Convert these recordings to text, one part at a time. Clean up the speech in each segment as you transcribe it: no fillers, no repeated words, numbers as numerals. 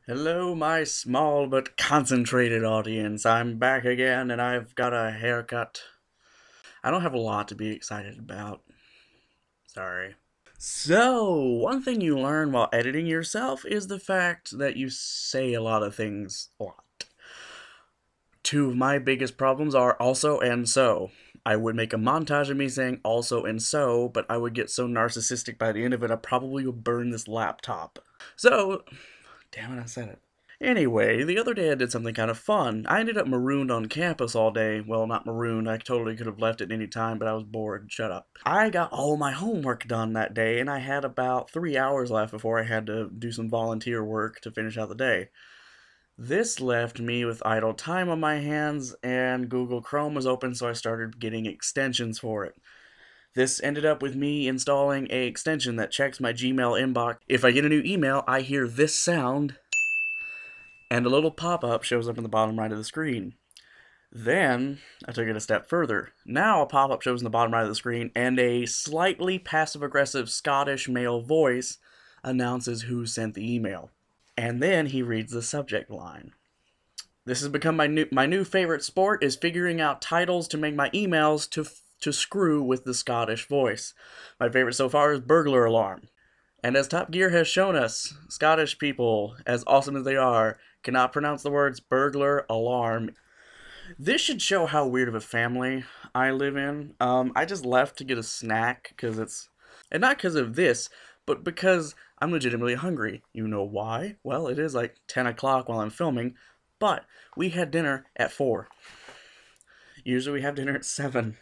Hello, my small but concentrated audience. I'm back again and I've got a haircut. I don't have a lot to be excited about. Sorry. So, one thing you learn while editing yourself is the fact that you say a lot of things a lot. Two of my biggest problems are also and so. I would make a montage of me saying also and so, but I would get so narcissistic by the end of it, I probably would burn this laptop. So, damn it, I said it. Anyway, the other day I did something kind of fun. I ended up marooned on campus all day. Well, not marooned, I totally could have left at any time, but I was bored. Shut up. I got all my homework done that day, and I had about 3 hours left before I had to do some volunteer work to finish out the day. This left me with idle time on my hands, and Google Chrome was open, so I started getting extensions for it. This ended up with me installing a extension that checks my Gmail inbox. If I get a new email, I hear this sound and a little pop-up shows up in the bottom right of the screen. Then, I took it a step further. Now a pop-up shows in the bottom right of the screen, and a slightly passive-aggressive Scottish male voice announces who sent the email. And then he reads the subject line. This has become my new favorite sport, is figuring out titles to make my emails to screw with the Scottish voice. My favorite so far is burglar alarm. And as Top Gear has shown us, Scottish people, as awesome as they are, cannot pronounce the words burglar alarm. This should show how weird of a family I live in. I just left to get a snack because it's, and not because of this, but because I'm legitimately hungry. You know why? Well, it is like 10 o'clock while I'm filming, but we had dinner at 4. Usually we have dinner at 7.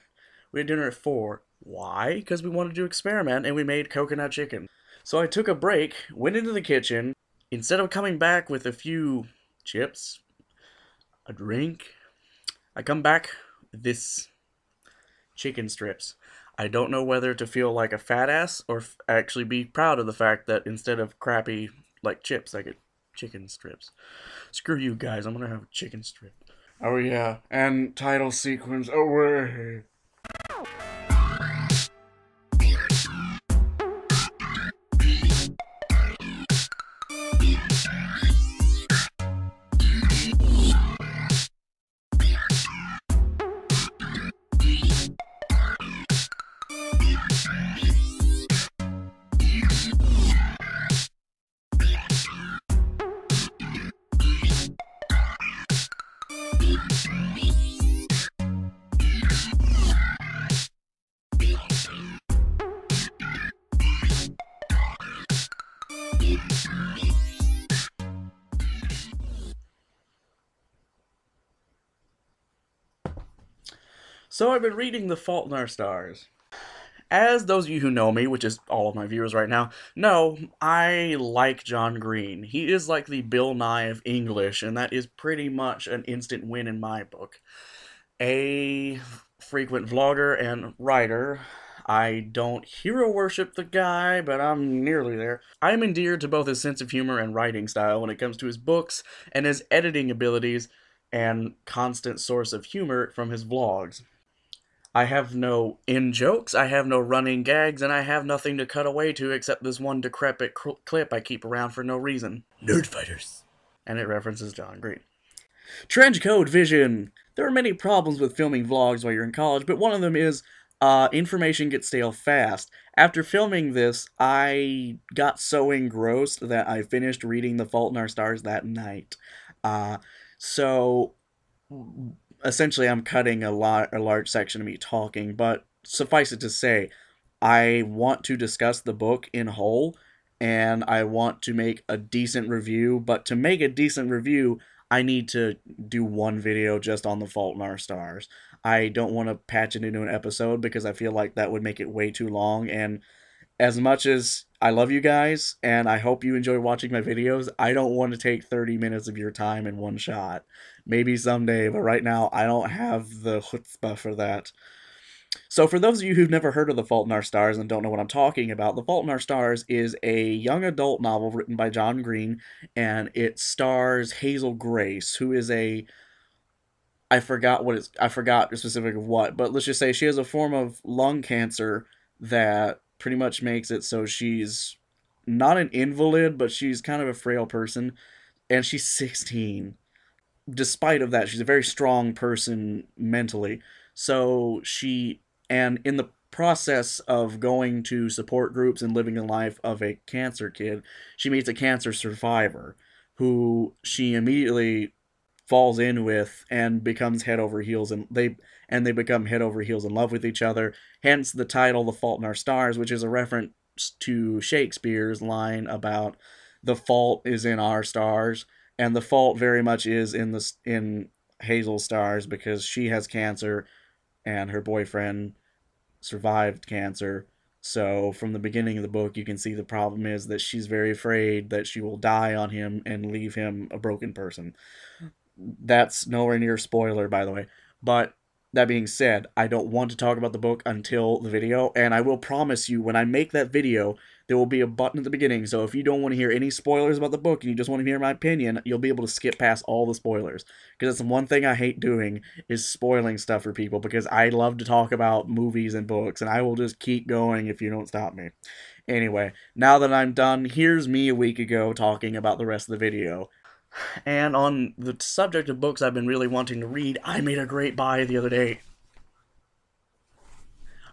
We had dinner at 4. Why? Because we wanted to experiment and we made coconut chicken. So I took a break, went into the kitchen. Instead of coming back with a few chips, a drink, I come back with this chicken strips. I don't know whether to feel like a fat ass or actually be proud of the fact that instead of crappy like chips, I get chicken strips. Screw you guys, I'm gonna have a chicken strip. Oh yeah, and title sequence away. So I've been reading The Fault in Our Stars. As those of you who know me, which is all of my viewers right now, know, I like John Green. He is like the Bill Nye of English, and that is pretty much an instant win in my book. A frequent vlogger and writer, I don't hero worship the guy, but I'm nearly there. I am endeared to both his sense of humor and writing style when it comes to his books, and his editing abilities, and constant source of humor from his vlogs. I have no in-jokes, I have no running gags, and I have nothing to cut away to except this one decrepit clip I keep around for no reason. Nerdfighters. And it references John Green. Trench coat vision. There are many problems with filming vlogs while you're in college, but one of them is information gets stale fast. After filming this, I got so engrossed that I finished reading The Fault in Our Stars that night. So essentially I'm cutting a large section of me talking, but suffice it to say, I want to discuss the book in whole, and I want to make a decent review, but to make a decent review, I need to do one video just on The Fault in Our Stars. I don't want to patch it into an episode because I feel like that would make it way too long, and as much as I love you guys, and I hope you enjoy watching my videos, I don't want to take 30 minutes of your time in one shot. Maybe someday, but right now, I don't have the chutzpah for that. So for those of you who've never heard of The Fault in Our Stars and don't know what I'm talking about, The Fault in Our Stars is a young adult novel written by John Green, and it stars Hazel Grace, who is a... I forgot the specific of what, but let's just say she has a form of lung cancer that pretty much makes it so she's not an invalid, but she's kind of a frail person. and she's 16. Despite of that, she's a very strong person mentally. So she, and in the process of going to support groups and living the life of a cancer kid, she meets a cancer survivor who she immediately falls in with and becomes head over heels, and they become head over heels in love with each other. Hence the title "The Fault in Our Stars," which is a reference to Shakespeare's line about the fault is in our stars, and the fault very much is in Hazel's stars, because she has cancer and her boyfriend survived cancer. So from the beginning of the book, you can see the problem is that she's very afraid that she will die on him and leave him a broken person. That's nowhere near a spoiler, by the way. But that being said, I don't want to talk about the book until the video, and I will promise you, when I make that video, there will be a button at the beginning. So if you don't want to hear any spoilers about the book and you just want to hear my opinion, you'll be able to skip past all the spoilers. Because that's one thing I hate doing, is spoiling stuff for people, because I love to talk about movies and books, and I will just keep going if you don't stop me. Anyway, now that I'm done, here's me a week ago talking about the rest of the video. And on the subject of books I've been really wanting to read, I made a great buy the other day.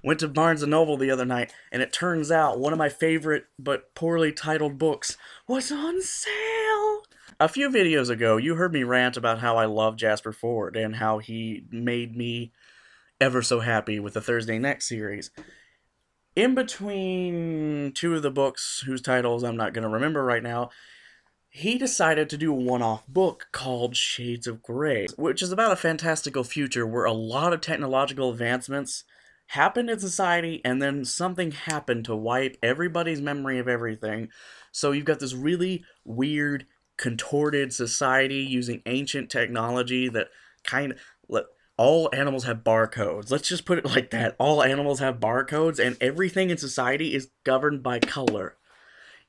Went to Barnes & Noble the other night, and it turns out one of my favorite but poorly titled books was on sale. A few videos ago, you heard me rant about how I love Jasper Fforde and how he made me ever so happy with the Thursday Next series. In between two of the books whose titles I'm not going to remember right now, he decided to do a one-off book called Shades of Grey, which is about a fantastical future where a lot of technological advancements happened in society, and then something happened to wipe everybody's memory of everything. So you've got this really weird, contorted society using ancient technology that kind of... All animals have barcodes. Let's just put it like that. All animals have barcodes, and everything in society is governed by color.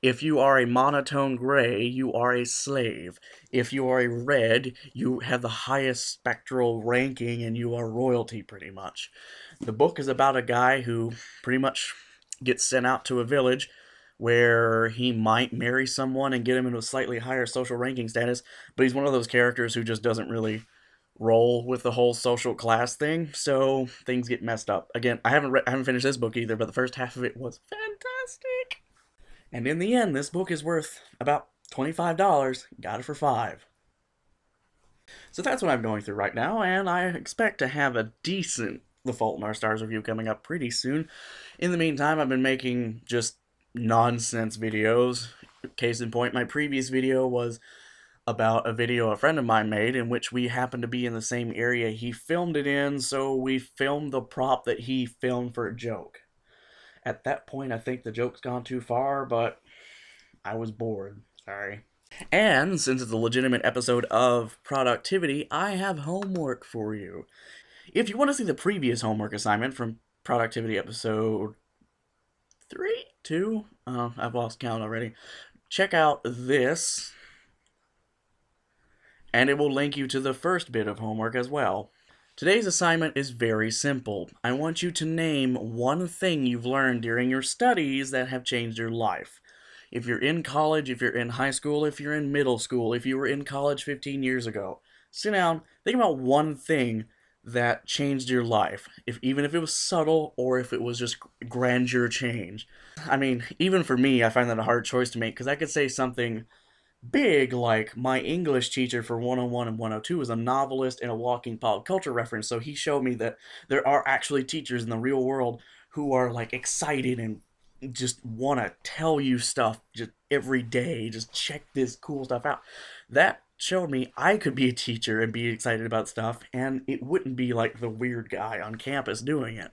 If you are a monotone gray, you are a slave. If you are a red, you have the highest spectral ranking and you are royalty, pretty much. The book is about a guy who pretty much gets sent out to a village where he might marry someone and get him into a slightly higher social ranking status, but he's one of those characters who just doesn't really roll with the whole social class thing, so things get messed up. Again, I haven't finished this book either, but the first half of it was fantastic. And in the end, this book is worth about $25. Got it for $5. So that's what I'm going through right now, and I expect to have a decent The Fault in Our Stars review coming up pretty soon. In the meantime, I've been making just nonsense videos. Case in point, my previous video was about a video a friend of mine made in which we happened to be in the same area he filmed it in, so we filmed the prop that he filmed for a joke. At that point, I think the joke's gone too far, but I was bored. Sorry. And since it's a legitimate episode of productivity, I have homework for you. If you want to see the previous homework assignment from productivity episode 3, 2, I've lost count already, check out this, and it will link you to the first bit of homework as well. Today's assignment is very simple. I want you to name one thing you've learned during your studies that have changed your life. If you're in college, if you're in high school, if you're in middle school, if you were in college 15 years ago, sit down, think about one thing that changed your life, even if it was subtle or if it was just grandeur change. I mean, even for me, I find that a hard choice to make, because I could say something big, like my English teacher for 101 and 102 was a novelist and a walking pop culture reference, so he showed me that there are actually teachers in the real world who are like excited and just want to tell you stuff just every day, just check this cool stuff out. That showed me I could be a teacher and be excited about stuff, and it wouldn't be like the weird guy on campus doing it.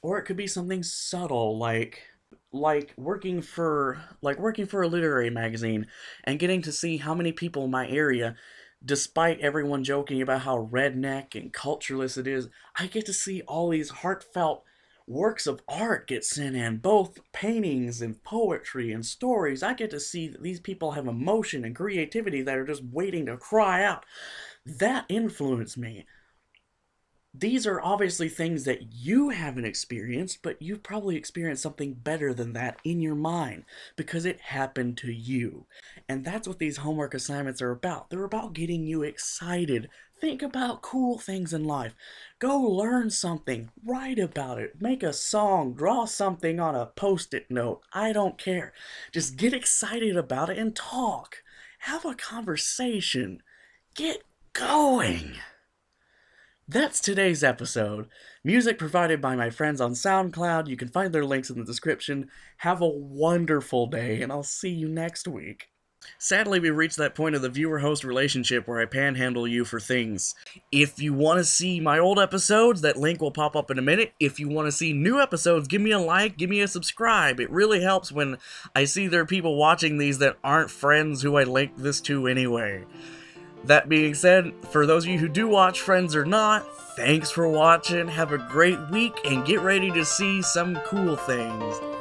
Or it could be something subtle, like working for a literary magazine and getting to see how many people in my area, despite everyone joking about how redneck and cultureless it is, I get to see all these heartfelt works of art get sent in, both paintings and poetry and stories. I get to see that these people have emotion and creativity that are just waiting to cry out. That influenced me. These are obviously things that you haven't experienced, but you've probably experienced something better than that in your mind because it happened to you. And that's what these homework assignments are about. They're about getting you excited. Think about cool things in life. Go learn something. Write about it. Make a song. Draw something on a post it note. I don't care. Just get excited about it and talk. Have a conversation. Get going. That's today's episode. Music provided by my friends on SoundCloud. You can find their links in the description. Have a wonderful day, and I'll see you next week. Sadly, we reached that point of the viewer-host relationship where I panhandle you for things. If you want to see my old episodes, that link will pop up in a minute. If you want to see new episodes, give me a like, give me a subscribe. It really helps when I see there are people watching these that aren't friends who I linked this to anyway. That being said, for those of you who do watch, friends or not, thanks for watching, have a great week, and get ready to see some cool things.